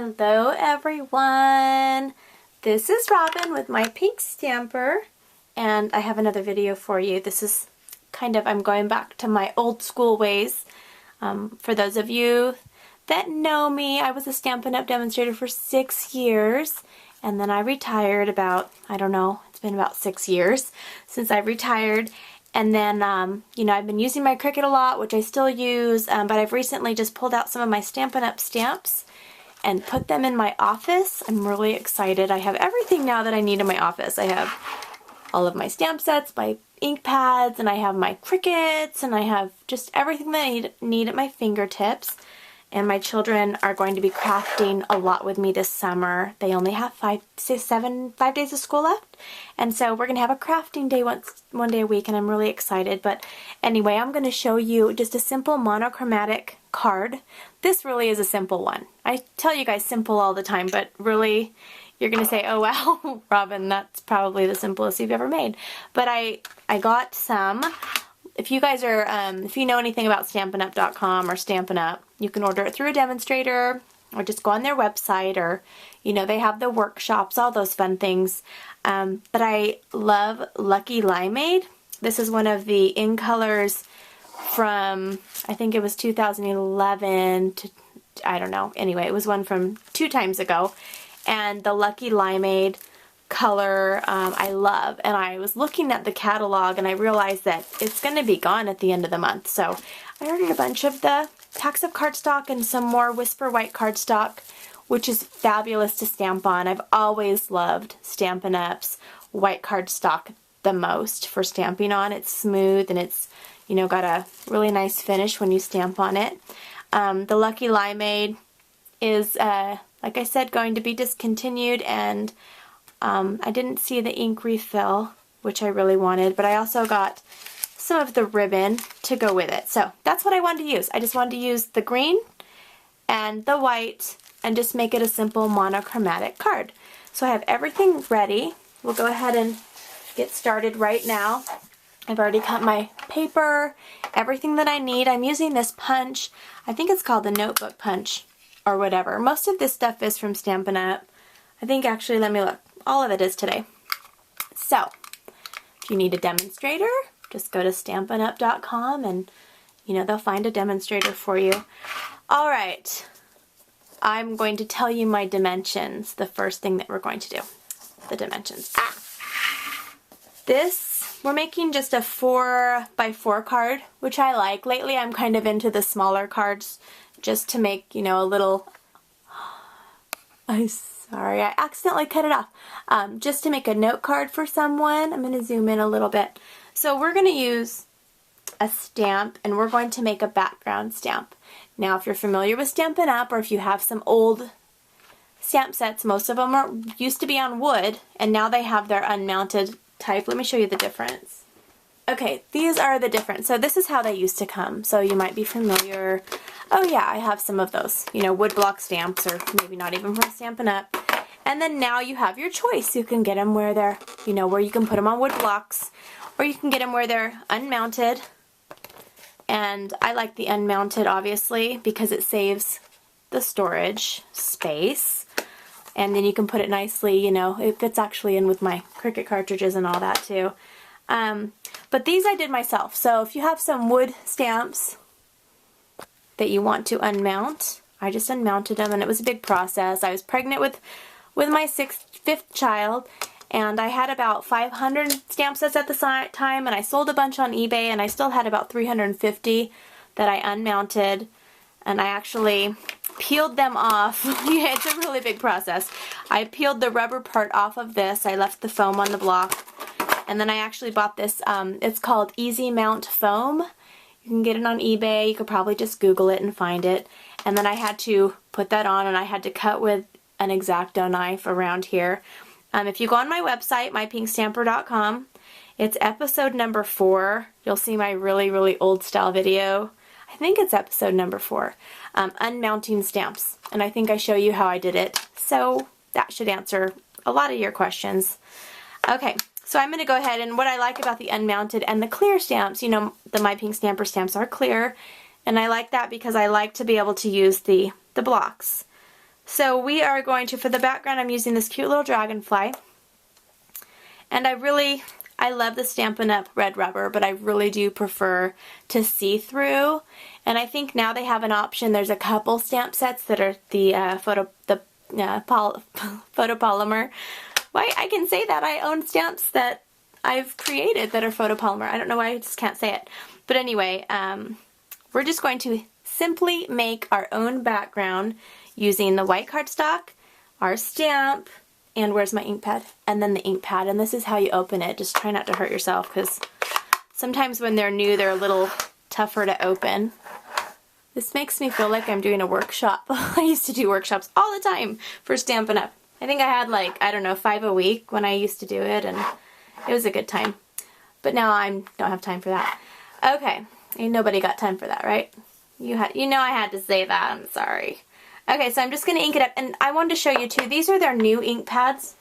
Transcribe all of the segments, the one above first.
Hello everyone! This is Robyn with my pink stamper, and I have another video for you. This is I'm going back to my old school ways. For those of you that know me, I was a Stampin' Up! Demonstrator for 6 years, and then I retired about, I don't know, it's been about 6 years since I retired. And then, I've been using my Cricut a lot, which I still use, but I've recently just pulled out some of my Stampin' Up! Stamps and put them in my office. I'm really excited. I have everything now that I need in my office. I have all of my stamp sets, my ink pads, and I have my Cricuts, and I have just everything that I need at my fingertips. And my children are going to be crafting a lot with me this summer. They only have 5 days of school left. And so we're going to have a crafting day one day a week, and I'm really excited. But anyway, I'm going to show you just a simple monochromatic card. This really is a simple one. I tell you guys simple all the time, but really you're going to say, oh wow, Robyn, that's probably the simplest you've ever made. But I got some. If you guys are, if you know anything about StampinUp.com or Stampin' Up, you can order it through a demonstrator or just go on their website, or, they have the workshops, all those fun things. But I love Lucky Limeade. This is one of the in colors from, I think it was 2011 to, I don't know. Anyway, it was one from 2 times ago. And the Lucky Limeade color I love, and I was looking at the catalog and I realized that it's going to be gone at the end of the month, so I ordered a bunch of the packs of cardstock and some more Whisper White cardstock, which is fabulous to stamp on. I've always loved Stampin' Up's white cardstock the most for stamping on. It's smooth and it's got a really nice finish when you stamp on it. The Lucky Limeade is like I said, going to be discontinued, and I didn't see the ink refill, which I really wanted, but I also got some of the ribbon to go with it. So that's what I wanted to use. I just wanted to use the green and the white and just make it a simple monochromatic card. So I have everything ready. We'll go ahead and get started right now. I've already cut my paper, everything that I need. I'm using this punch. I think it's called the notebook punch or whatever. Most of this stuff is from Stampin' Up. I think actually, let me look. All of it is today. So, if you need a demonstrator, just go to StampinUp.com and, they'll find a demonstrator for you. Alright, I'm going to tell you my dimensions, the first thing that we're going to do. The dimensions. This, we're making just a 4x4 card, which I like. Lately I'm kind of into the smaller cards, just to make, a little... Sorry, I accidentally cut it off. Just to make a note card for someone. I'm going to zoom in a little bit. So we're going to use a stamp, and we're going to make a background stamp. Now, if you're familiar with Stampin' Up, or if you have some old stamp sets, most of them used to be on wood, and now they have their unmounted type. Let me show you the difference. Okay, these are the difference. So this is how they used to come. So you might be familiar. Oh yeah, I have some of those, wood block stamps, or maybe not even from Stampin' Up. And then now you have your choice. You can get them where they're, where you can put them on wood blocks, or you can get them where they're unmounted. And I like the unmounted, obviously, because it saves the storage space. And then you can put it nicely, it fits actually in with my Cricut cartridges and all that too. But these I did myself. So if you have some wood stamps that you want to unmount, I just unmounted them, and it was a big process. I was pregnant with my 5th child, and I had about 500 stamp sets at the time, and I sold a bunch on eBay, and I still had about 350 that I unmounted, and I actually peeled them off. Yeah, it's a really big process. I peeled the rubber part off of this. I left the foam on the block. And then I actually bought this, it's called Easy Mount Foam. You can get it on eBay. You could probably just Google it and find it. And then I had to put that on, and I had to cut with an X-Acto knife around here. If you go on my website, mypinkstamper.com, it's episode number 4. You'll see my really, really old style video. I think it's episode number 4. Unmounting stamps. And I think I show you how I did it. So that should answer a lot of your questions. Okay. So I'm going to go ahead, and what I like about the unmounted and the clear stamps, the My Pink Stamper stamps are clear, and I like that because I like to be able to use the blocks. So we are going to, for the background, I'm using this cute little dragonfly. And I love the Stampin' Up! Red rubber, but I really do prefer to see through. And I think now they have an option. There's a couple stamp sets that are the photopolymer. Why, I can say that. I own stamps that I've created that are photopolymer. I don't know why I just can't say it. But anyway, we're just going to simply make our own background using the white cardstock, our stamp, and where's my ink pad? And then the ink pad. And this is how you open it. Just try not to hurt yourself, because sometimes when they're new, they're a little tougher to open. This makes me feel like I'm doing a workshop. I used to do workshops all the time for Stampin' Up! I think I had like, I don't know, 5 a week when I used to do it, and it was a good time. But now I don't have time for that. Okay, ain't nobody got time for that, right? You know I had to say that, I'm sorry. Okay, so I'm just going to ink it up, and I wanted to show you too, these are their new ink pads.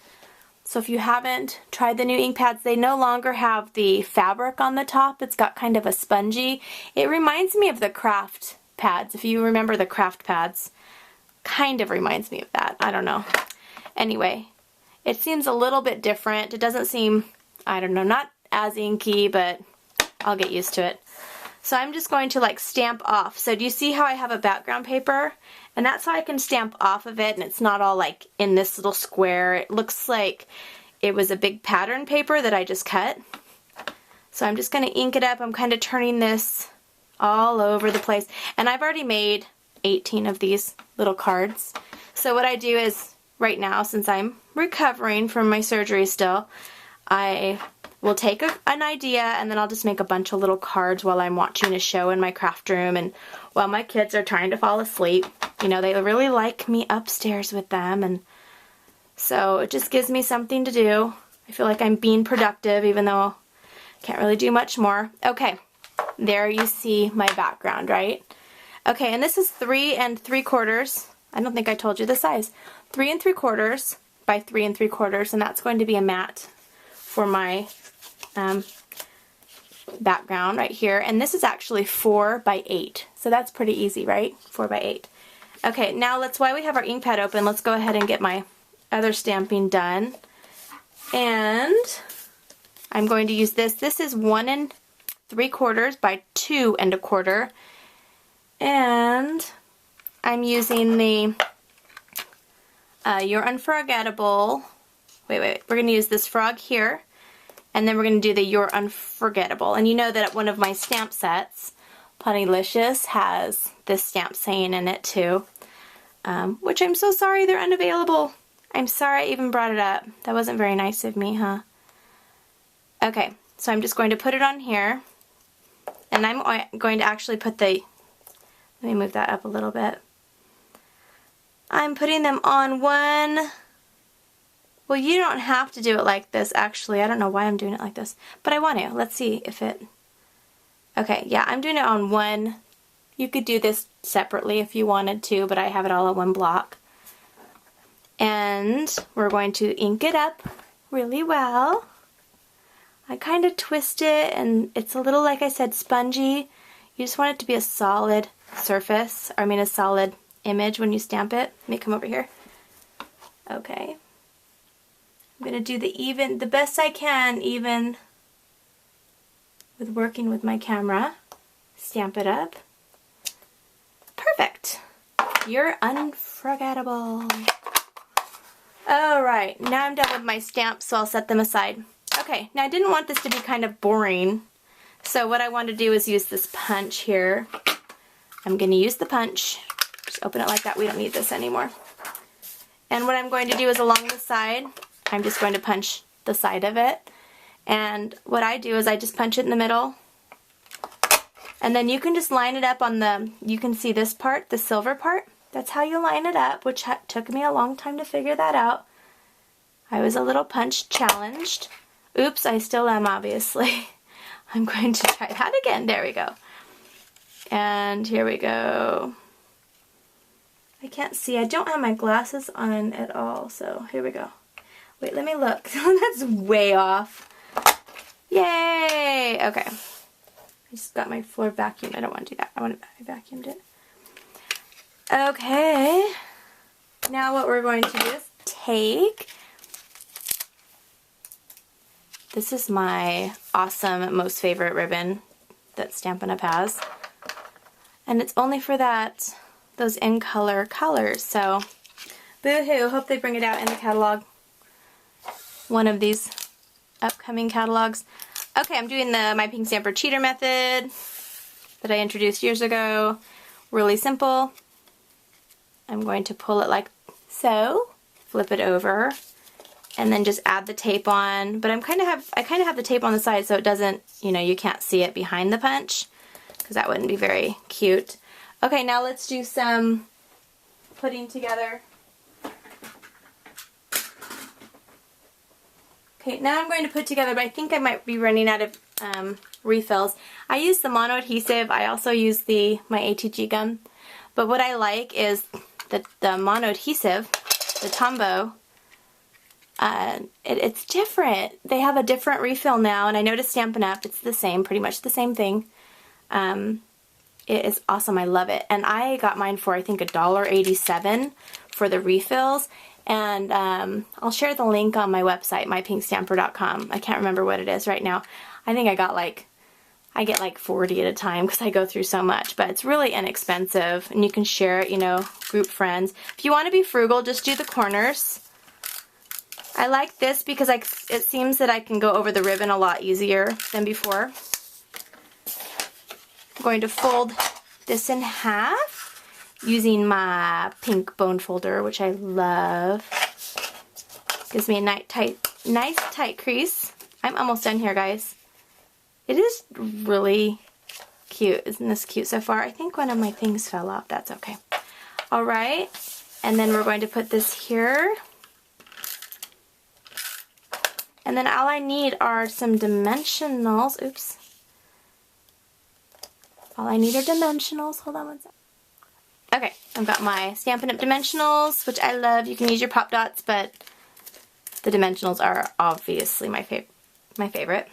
So if you haven't tried the new ink pads, they no longer have the fabric on the top. It's got kind of a spongy. It reminds me of the craft pads. If you remember the craft pads, kind of reminds me of that. I don't know. Anyway, it seems a little bit different. It doesn't seem, I don't know, not as inky, but I'll get used to it. So I'm just going to like stamp off. So do you see how I have a background paper? And that's how I can stamp off of it, and it's not all like in this little square. It looks like it was a big pattern paper that I just cut. So I'm just going to ink it up. I'm kind of turning this all over the place. And I've already made 18 of these little cards. So what I do is, right now, since I'm recovering from my surgery still, I will take an idea and then I'll just make a bunch of little cards while I'm watching a show in my craft room and while my kids are trying to fall asleep. You know, they really like me upstairs with them, and so it just gives me something to do. I feel like I'm being productive even though I can't really do much more. Okay, there you see my background, right? Okay, and this is 3 3/4. I don't think I told you the size. 3 3/4 by 3 3/4, and that's going to be a mat for my background right here. And this is actually 4 by 8, so that's pretty easy, right? 4 by 8. Okay, now while we have our ink pad open, let's go ahead and get my other stamping done. And I'm going to use this. This is 1 3/4 by 2 1/4. And I'm using the You're Unforgettable. Wait. We're going to use this frog here. And then we're going to do the You're Unforgettable. And you know that one of my stamp sets, Punnylicious, has this stamp saying in it too. Which I'm so sorry they're unavailable. I'm sorry I even brought it up. That wasn't very nice of me, huh? Okay, so I'm just going to put it on here. And I'm going to actually put let me move that up a little bit. I'm putting them on one. Well, you don't have to do it like this, actually. I don't know why I'm doing it like this, but I want to. Let's see if it... Okay, yeah, I'm doing it on one. You could do this separately if you wanted to, but I have it all on one block. And we're going to ink it up really well. I kind of twist it, and it's a little, like I said, spongy. You just want it to be a solid surface, a solid image when you stamp it. Let me come over here. Okay. I'm going to do the best I can, even with working with my camera. Stamp it up. Perfect. You're unforgettable. Alright, now I'm done with my stamps, so I'll set them aside. Okay, now I didn't want this to be kind of boring, so what I want to do is use this punch here. I'm going to use the punch. Just open it like that. We don't need this anymore. And what I'm going to do is along the side, I'm just going to punch the side of it. And what I do is I just punch it in the middle. And then you can just line it up on you can see this part, the silver part. That's how you line it up, which took me a long time to figure that out. I was a little punch challenged. Oops, I still am, obviously. I'm going to try that again. There we go. And here we go. I can't see. I don't have my glasses on at all, so here we go. Wait, let me look. That's way off. Yay! Okay. I just got my floor vacuumed. I don't want to do that. I vacuumed it. Okay. Now what we're going to do is take, this is my awesome, most favorite ribbon that Stampin' Up! Has. And it's only for those in color colors. So, boo-hoo, hope they bring it out in the catalog. One of these upcoming catalogs. Okay, I'm doing the My Pink Stamper cheater method that I introduced years ago. Really simple. I'm going to pull it like so, flip it over, and then just add the tape on. But I kind of have the tape on the side so it doesn't, you can't see it behind the punch, because that wouldn't be very cute. Okay, now let's do some putting together. Okay, now I'm going to put together, but I think I might be running out of refills. I use the mono adhesive. I also use my ATG gum. But what I like is the mono adhesive, the Tombow, it's different. They have a different refill now, and I noticed Stampin' Up! It's the same, pretty much the same thing. It is awesome. I love it. And I got mine for, I think, $1.87 for the refills. And I'll share the link on my website, mypinkstamper.com. I can't remember what it is right now. I think I get like 40 at a time because I go through so much. But it's really inexpensive, and you can share it, group friends. If you want to be frugal, just do the corners. I like this because it seems that I can go over the ribbon a lot easier than before. I'm going to fold this in half using my pink bone folder, which I love. Gives me a nice tight crease. I'm almost done here, guys. It is really cute. Isn't this cute so far? I think one of my things fell off. That's okay. Alright, and then we're going to put this here. And then all I need are some dimensionals. Oops. All I need are dimensionals. Hold on one second. Okay, I've got my Stampin' Up! Dimensionals, which I love. You can use your pop dots, but the dimensionals are obviously my favorite.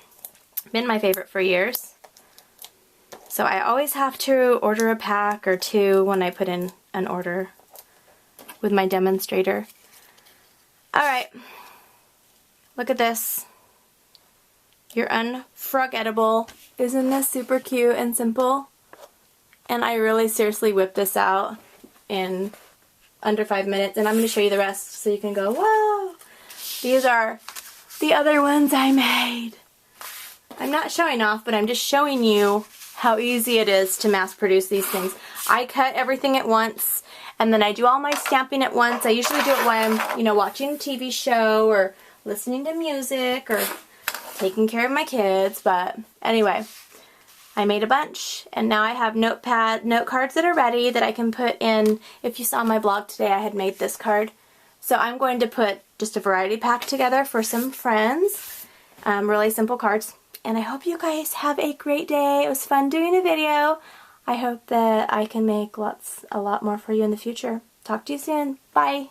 Been my favorite for years. So I always have to order a pack or two when I put in an order with my demonstrator. Alright, look at this. You're unforgettable. Isn't this super cute and simple? And I really seriously whipped this out in under 5 minutes, and I'm going to show you the rest so you can go, wow! These are the other ones I made. I'm not showing off, but I'm just showing you how easy it is to mass produce these things. I cut everything at once, and then I do all my stamping at once. I usually do it while I'm, watching a TV show or listening to music or taking care of my kids, but anyway. I made a bunch, and now I have note cards that are ready that I can put in. If you saw my blog today, I had made this card. So I'm going to put just a variety pack together for some friends. Really simple cards. And I hope you guys have a great day. It was fun doing a video. I hope that I can make a lot more for you in the future. Talk to you soon. Bye.